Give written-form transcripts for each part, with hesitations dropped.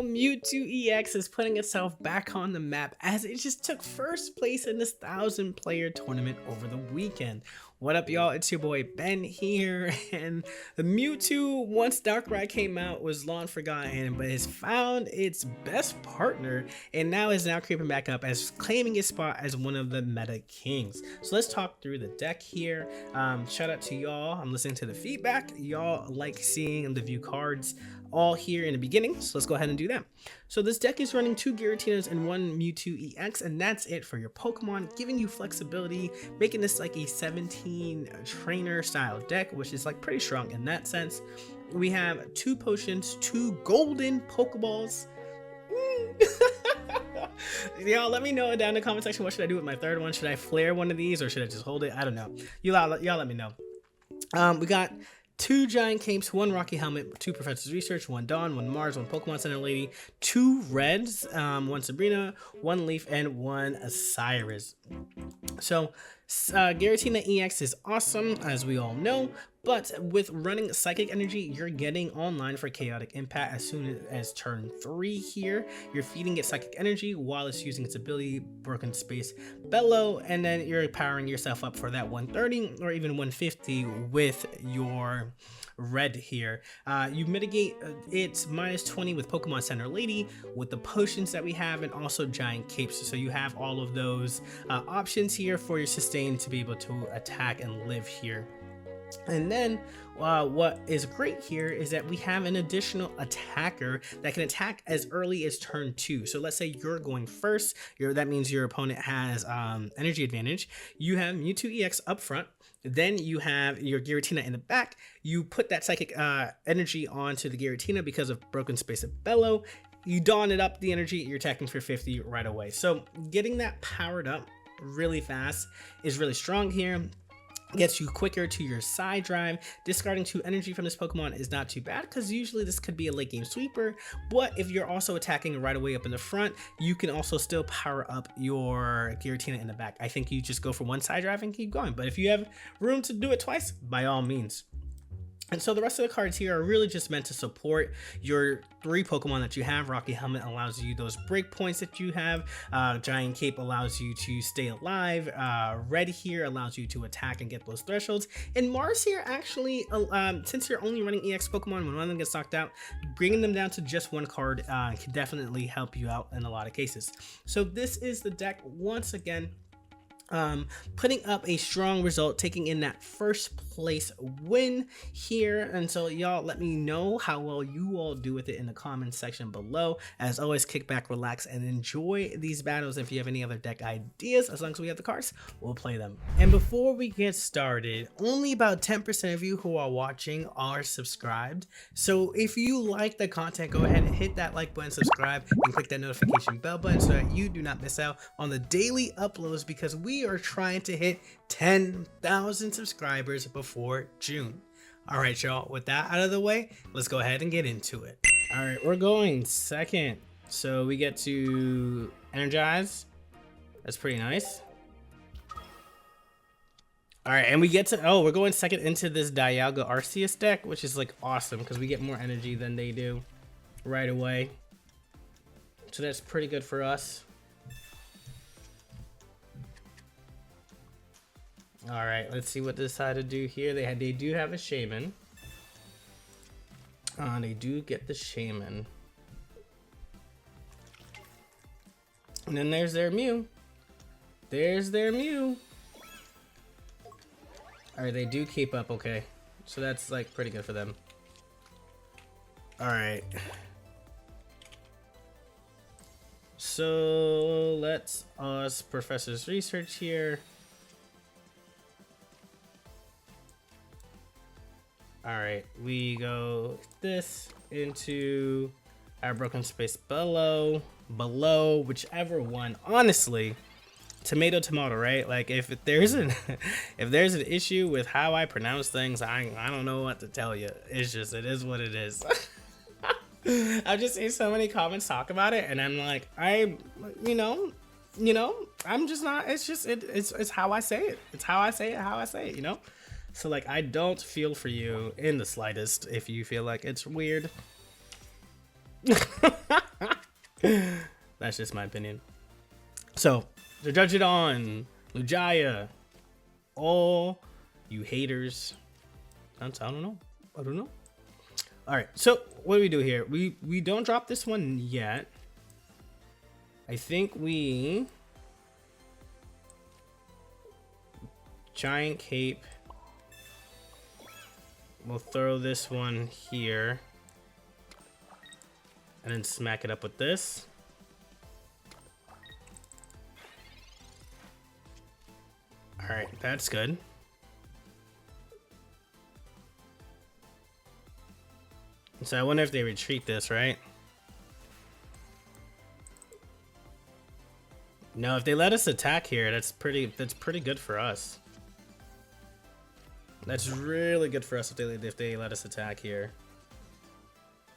Mewtwo EX is putting itself back on the map as it just took first place in this 1,000-player tournament over the weekend. What up, y'all? It's your boy Ben here, and the Mewtwo, once Darkrai came out, was long forgotten, but has found its best partner, and now is creeping back up as claiming its spot as one of the meta kings. So let's talk through the deck here. Shout out to y'all. I'm listening to the feedback. Y'all like seeing the view cards all here in the beginning, so let's go ahead and do that. So this deck is running 2 Giratinas and 1 Mewtwo EX, and that's it for your Pokemon, giving you flexibility, making this like a 17 trainer style deck, which is like pretty strong in that sense. We have 2 potions, 2 golden Pokeballs. Y'all let me know down in the comment section, what should I do with my third one? Should I flare one of these or should I just hold it? I don't know. Y'all let me know. We got 2 Giant Capes, 1 Rocky Helmet, 2 Professor's Research, 1 Dawn, 1 Mars, 1 Pokemon Center Lady, 2 Reds, 1 Sabrina, 1 Leaf, and 1 Cyrus. So Giratina EX is awesome, as we all know, but with running Psychic Energy, you're getting online for Chaotic Impact as soon as turn 3 here. You're feeding it Psychic Energy while it's using its ability, Broken Space Bellow, and then you're powering yourself up for that 130 or even 150 with your red here. You mitigate its -20 with Pokemon Center Lady, with the potions that we have, and also Giant Capes. So you have all of those options here for your sustain to be able to attack and live here. And then what is great here is that we have an additional attacker that can attack as early as turn 2. So let's say you're going first, that means your opponent has energy advantage. You have Mewtwo EX up front, then you have your Giratina in the back. You put that Psychic energy onto the Giratina because of Broken Space of Bellow. You dawn it up the energy, you're attacking for 50 right away. So getting that powered up really fast is really strong here. Gets you quicker to your side drive. Discarding 2 energy from this Pokemon is not too bad because usually this could be a late game sweeper, but if you're also attacking right away up in the front, you can also still power up your Giratina in the back. I think you just go for 1 side drive and keep going, but if you have room to do it twice, by all means. And so the rest of the cards here are really just meant to support your 3 Pokemon that you have. Rocky Helmet allows you those break points that you have. Giant Cape allows you to stay alive. Red here allows you to attack and get those thresholds. And Mars here actually, since you're only running EX Pokemon, when one of them gets knocked out, bringing them down to just 1 card can definitely help you out in a lot of cases. So this is the deck once again. Putting up a strong result, taking in that first place win here. And so y'all let me know how well you all do with it in the comments section below. As always, kick back, relax, and enjoy these battles. If you have any other deck ideas, as long as we have the cards, we'll play them. And before we get started, only about 10% of you who are watching are subscribed. So if you like the content, go ahead and hit that like button, subscribe, and click that notification bell button so that you do not miss out on the daily uploads, because we are trying to hit 10,000 subscribers before June. All right, y'all, with that out of the way, let's go ahead and get into it. All right, we're going second. So we get to energize. That's pretty nice. All right, and we get to, we're going second into this Dialga Arceus deck, which is like awesome because we get more energy than they do right away. So that's pretty good for us. All right, let's see what they decide to do here. They do have a Shaman. They do get the Shaman. And then there's their Mew. There's their Mew. All right, they do keep up, okay. So that's like pretty good for them. All right. So let's Professor's Research here. All right, we go this into our Broken Space below, whichever one. Honestly, tomato, right? Like if there's an if there's an issue with how I pronounce things, I don't know what to tell you. It's just, it is what it is. I've just seen so many comments talk about it, and I'm like, you know, I'm just not. It's just it's how I say it. It's how I say it. You know. So like, I don't feel for you in the slightest if you feel like it's weird. That's just my opinion. So, to judge it on Lujaya, all you haters. I don't know. All right. So, what do we do here? We don't drop this one yet. I think we Giant Cape. We'll throw this one here. And then smack it up with this. Alright, that's good. So I wonder if they retreat this, right? No, if they let us attack here, that's pretty good for us. That's really good for us if they let us attack here.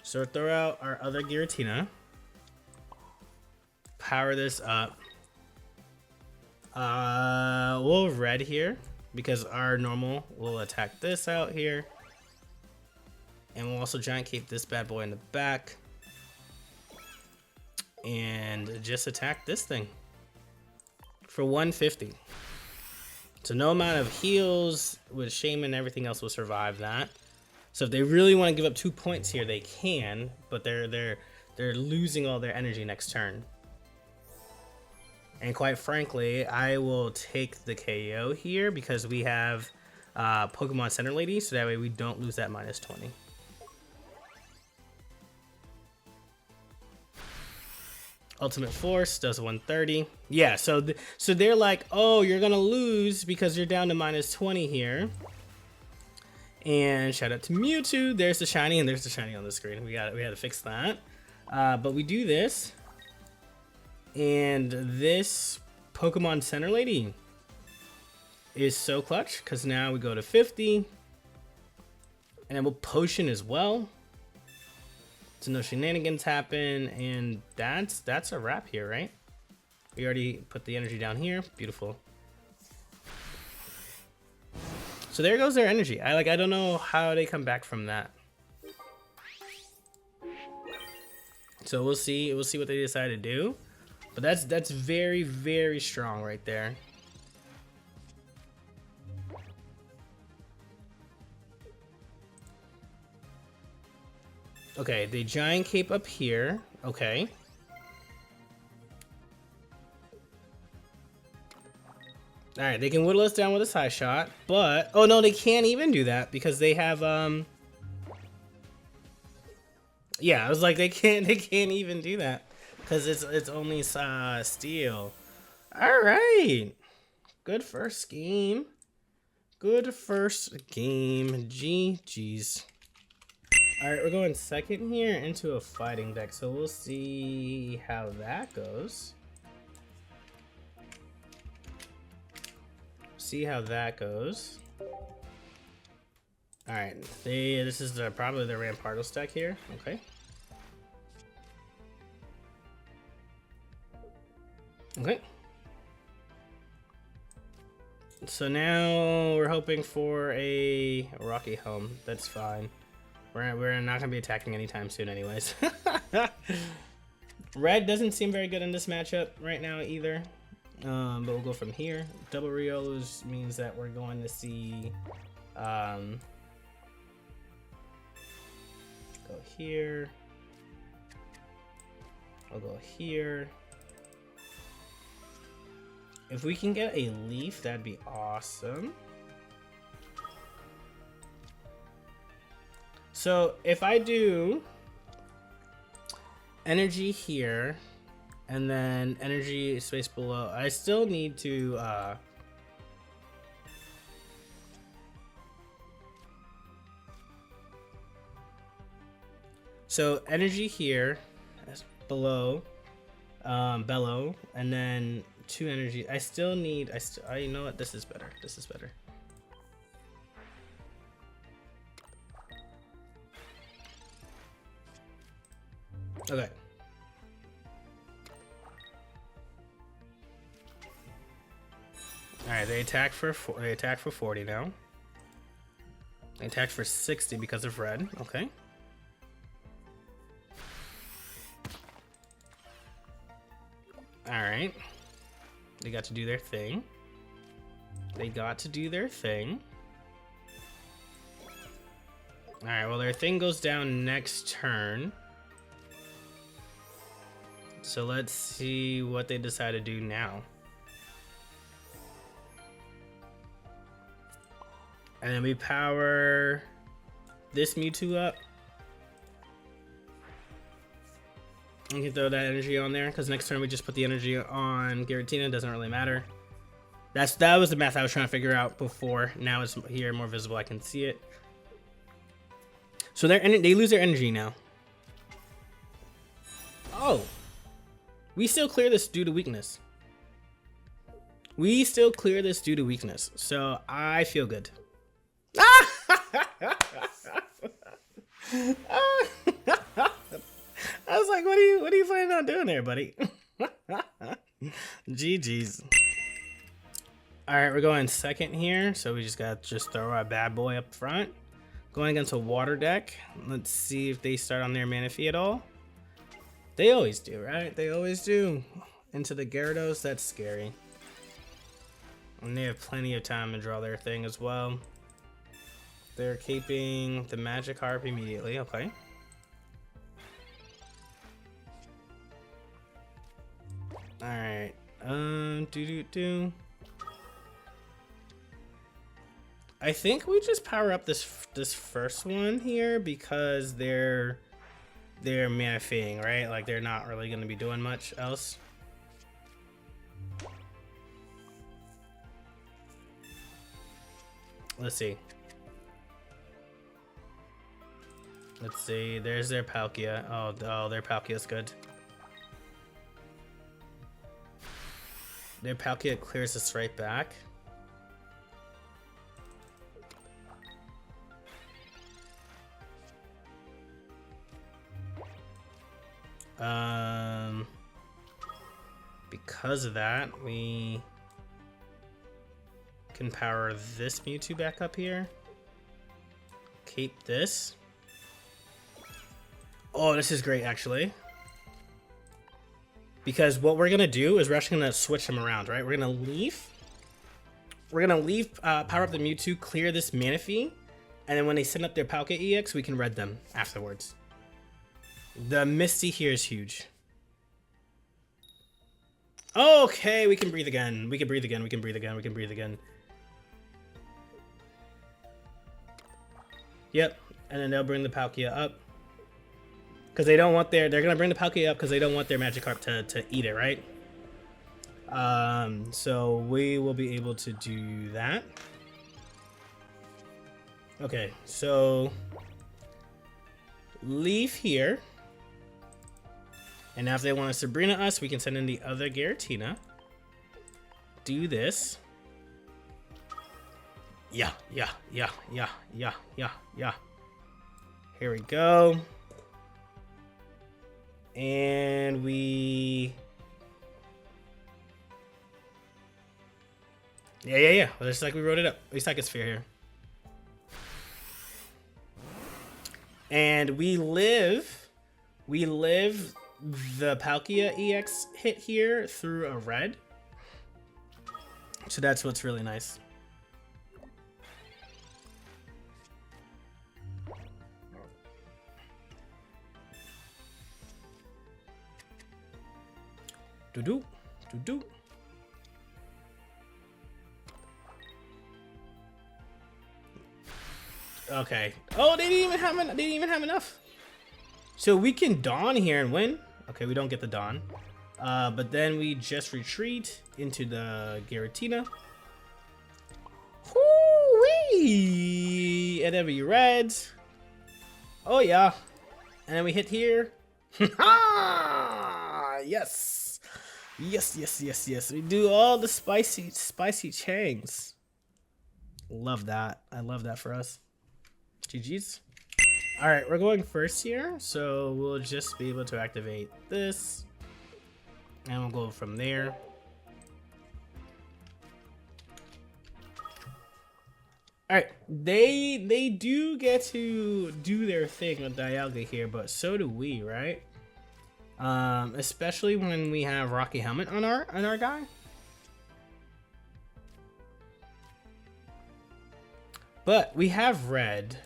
So throw out our other Giratina. Power this up. We'll red here because our normal will attack this out here. And we'll also Giant Cape this bad boy in the back. And just attack this thing. For 150. So no amount of heals with Shaman and everything else will survive that. So if they really want to give up 2 points here, they can, but they're losing all their energy next turn. And quite frankly, I will take the KO here because we have Pokemon Center Lady, so that way we don't lose that -20. Ultimate Force does 130. Yeah, so they're like, oh, you're gonna lose because you're down to -20 here. And shout out to Mewtwo. There's the shiny, and there's the shiny on the screen. We had to fix that. But we do this, and this Pokemon Center Lady is so clutch because now we go to 50, and then we'll potion as well. So no shenanigans happen, and that's a wrap here, right? We already put the energy down here. Beautiful. So there goes their energy. I don't know how they come back from that. So we'll see what they decide to do. But that's very, very strong right there. Okay, they Giant Cape up here. Okay. Alright, they can whittle us down with a side shot, but... Oh, no, they can't even do that because they have, Yeah, I was like, they can't even do that because it's only steel. Alright. Good first game. Good first game. GG's. Alright, we're going second here into a fighting deck, so we'll see how that goes. See how that goes. Alright, this is probably the Rampardos deck here. Okay. Okay. So now we're hoping for a Rocky Helm. That's fine. We're not gonna be attacking anytime soon anyways. Red doesn't seem very good in this matchup right now either. But we'll go from here. Double Riolos means that we're going to see go here. I'll go here. If we can get a leaf, that'd be awesome. So if I do energy here and then energy space below, I still need to so energy here below bellow, and then 2 energy. I still need you know what, this is better. This is better. Okay. All right, they attack for 40 now. They attack for 60 because of red. Okay. Alright. They got to do their thing. They got to do their thing. Alright, well, their thing goes down next turn. So let's see what they decide to do now. And then we power this Mewtwo up. You can throw that energy on there, because next turn we just put the energy on Giratina. It doesn't really matter. That was the math I was trying to figure out before. Now it's here, more visible. I can see it. So they lose their energy now. Oh. We still clear this due to weakness. We still clear this due to weakness. So I feel good. I was like, what are you planning on doing there, buddy? GG's. All right, we're going second here, so we just got to throw our bad boy up front. Going against a water deck. Let's see if they start on their Manaphy at all. They always do, right? They always do. Into the Gyarados, that's scary. And they have plenty of time to draw their thing as well. They're keeping the Magikarp immediately, okay. Alright, I think we just power up this first one here because they're Manaphying, right? Like they're not really gonna be doing much else. Let's see. Let's see. There's their Palkia. Oh, their Palkia's good. Their Palkia clears us right back. Because of that, we can power this Mewtwo back up here. Keep this. Oh, this is great, actually. Because what we're gonna do is we're actually gonna switch them around, right? We're gonna leave, power up the Mewtwo, clear this Manaphy, and then when they send up their Palkia EX, we can red them afterwards. The Misty here is huge. Okay, we can breathe again. We can breathe again. We can breathe again. We can breathe again. Yep, and then they'll bring the Palkia up. Because they don't want they're gonna bring the Palkia up because they don't want their Magikarp to eat it, right? So we will be able to do that. Okay, so leave here. And now if they want to Sabrina us, we can send in the other Giratina. Do this. Yeah. Here we go. And we... Yeah. Well, just like we wrote it up. At least I can sphere here. And we live the Palkia EX hit here through a red. So that's what's really nice. Do-do. Okay. Oh, they didn't even have enough. So we can Dawn here and win. Okay, we don't get the Dawn. But then we just retreat into the Giratina. Whoo-wee! And then we red. Oh yeah. And then we hit here. Yes. Yes. We do all the spicy changs. Love that. I love that for us. GG's. All right, we're going first here, so we'll just be able to activate this, and we'll go from there. All right, they do get to do their thing with Dialga here, but so do we, right? Especially when we have Rocky Helmet on our guy. But we have red.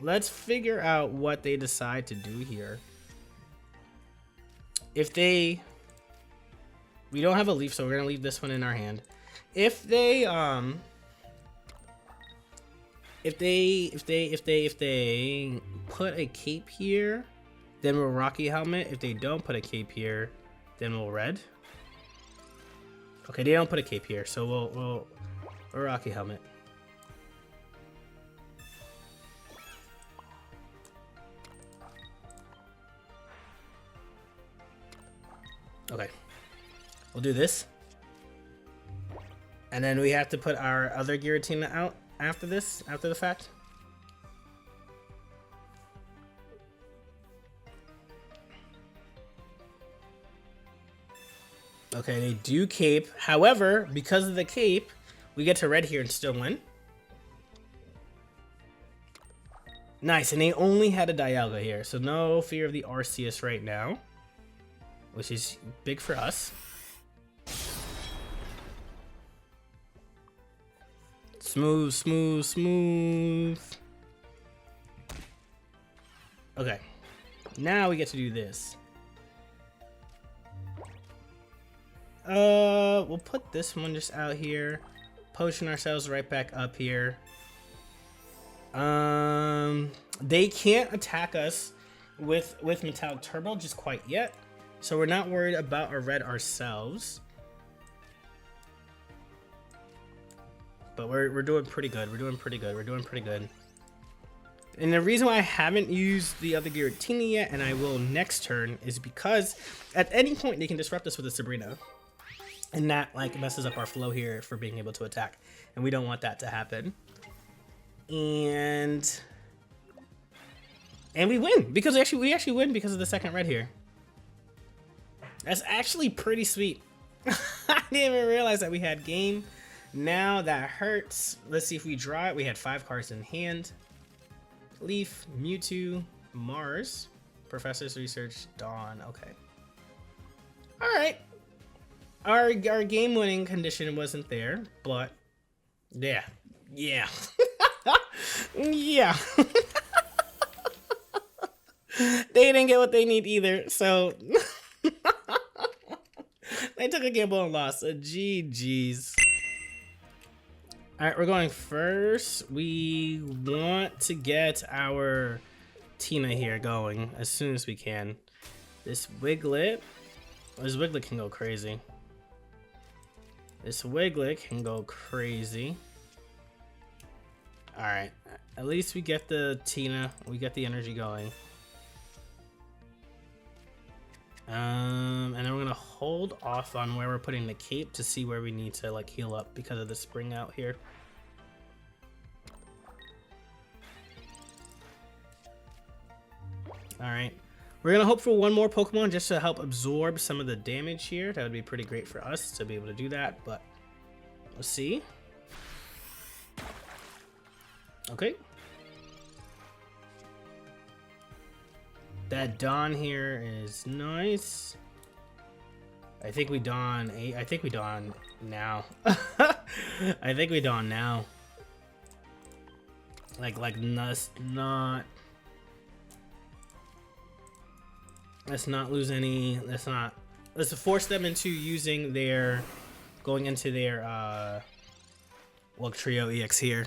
Let's figure out what they decide to do here. If they... We don't have a leaf, so we're gonna leave this one in our hand. If they put a cape here, then we'll Rocky Helmet. If they don't put a cape here, then we'll red. Okay, they don't put a cape here, so we'll Rocky Helmet. Okay, we'll do this. And then we have to put our other Giratina out after this, after the fact. Okay, they do cape. However, because of the cape, we get to red here and still win. Nice, and they only had a Dialga here, so no fear of the Arceus right now, which is big for us. Smooth, smooth, smooth. Okay, now we get to do this. We'll put this one just out here. Potion ourselves right back up here. They can't attack us with Metallic Turbo just quite yet, so we're not worried about a red ourselves. But we're doing pretty good. We're doing pretty good. We're doing pretty good. And the reason why I haven't used the other Giratina yet, and I will next turn, is because at any point they can disrupt us with a Sabrina. And that like messes up our flow here for being able to attack. And we don't want that to happen. And we win because we actually win because of the second red here. That's actually pretty sweet. I didn't even realize that we had game. Now that hurts. Let's see if we draw it. We had 5 cards in hand. Leaf, Mewtwo, Mars, Professor's Research, Dawn. Okay. All right. Our game winning condition wasn't there, but yeah. Yeah. Yeah. They didn't get what they need either, so they took a gamble and lost. GG's. All right, we're going first. We want to get our Tina here going as soon as we can. This Wiglet can go crazy. This Wiglet can go crazy. All right, at least we get the Tina. We get the energy going. And then we're gonna hold off on where we're putting the cape to see where we need to like heal up because of the spring out here. All right, we're gonna hope for one more Pokemon just to help absorb some of the damage here. That would be pretty great for us to be able to do that, but we'll see. Okay. That Dawn here is nice. I think we Dawn now. I think we Dawn now. Like not. Let's not lose any. Let's force them into using their, going into their well, Trio EX here.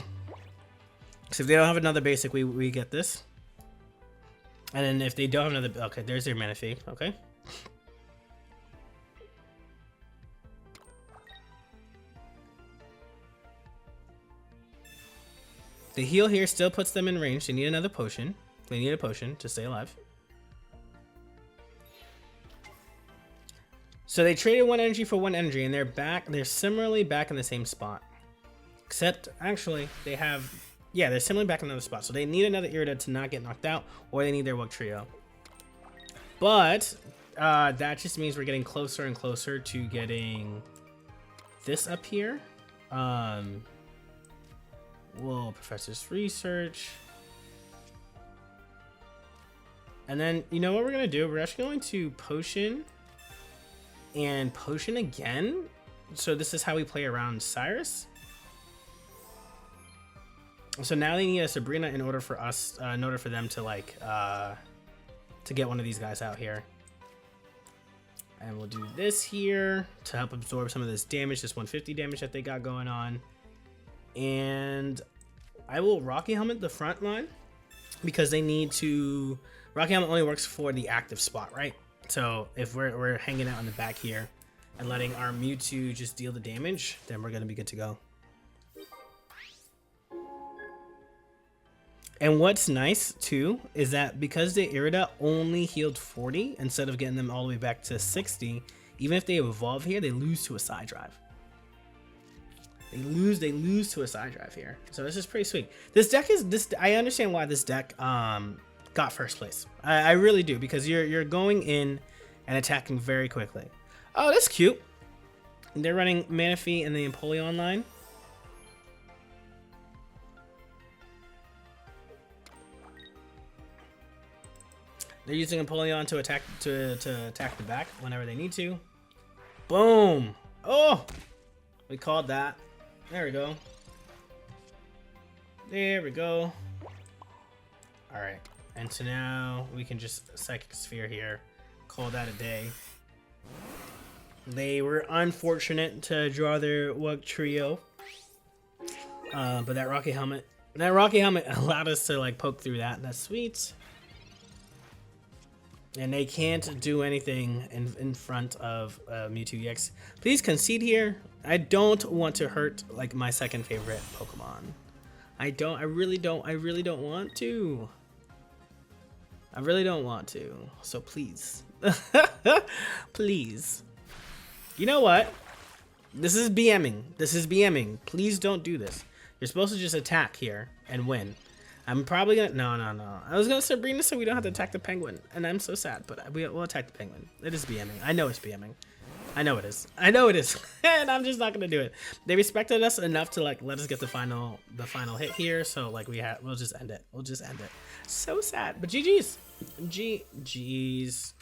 So if they don't have another basic, we get this. And then if they don't have another, okay, there's their Manaphy, okay. The heal here still puts them in range. They need another potion. They need a potion to stay alive. So they traded 1 energy for 1 energy, and they're back. They're similarly back in the same spot. Except, actually, they have... Yeah, they're similarly back in another spot. So they need another Irida to not get knocked out, or they need their Wug Trio. But that just means we're getting closer and closer to getting this up here. Whoa, Professor's Research. And then, you know what we're going to do? We're actually going to potion and potion again. So this is how we play around Cyrus. So now they need a Sabrina in order for us, in order for them to like, to get one of these guys out here. And we'll do this here to help absorb some of this damage, this 150 damage that they got going on. And I will Rocky Helmet the front line because they need to. Rocky Helmet only works for the active spot, right? So if we're hanging out in the back here and letting our Mewtwo just deal the damage, then we're gonna be good to go. And what's nice too is that because the Irida only healed 40 instead of getting them all the way back to 60, even if they evolve here, they lose to a side drive. They lose to a side drive here. So this is pretty sweet. This deck is I understand why this deck got first place. I really do, because you're going in and attacking very quickly. Oh, that's cute. They're running Manaphy and the Empoleon line. They're using Empoleon to attack to attack the back whenever they need to. Boom! Oh, we called that. There we go. There we go. All right, and so now we can just Psychic Sphere here. Call that a day. They were unfortunate to draw their Wug Trio, but that Rocky Helmet allowed us to like poke through that. That's sweet. And they can't do anything in front of Mewtwo EX. Please concede here. I don't want to hurt like my second favorite Pokemon. I really don't want to. I really don't want to. So please. Please. You know what? This is BMing. This is BMing. Please don't do this. You're supposed to just attack here and win. I'm probably gonna no. I was gonna Sabrina so we don't have to attack the penguin, and I'm so sad, but we'll attack the penguin. It is BMing. I know it's BMing. I know it is. I know it is, and I'm just not gonna do it. They respected us enough to like let us get the final hit here, so like we'll just end it. We'll just end it. So sad, but GG's. GG's.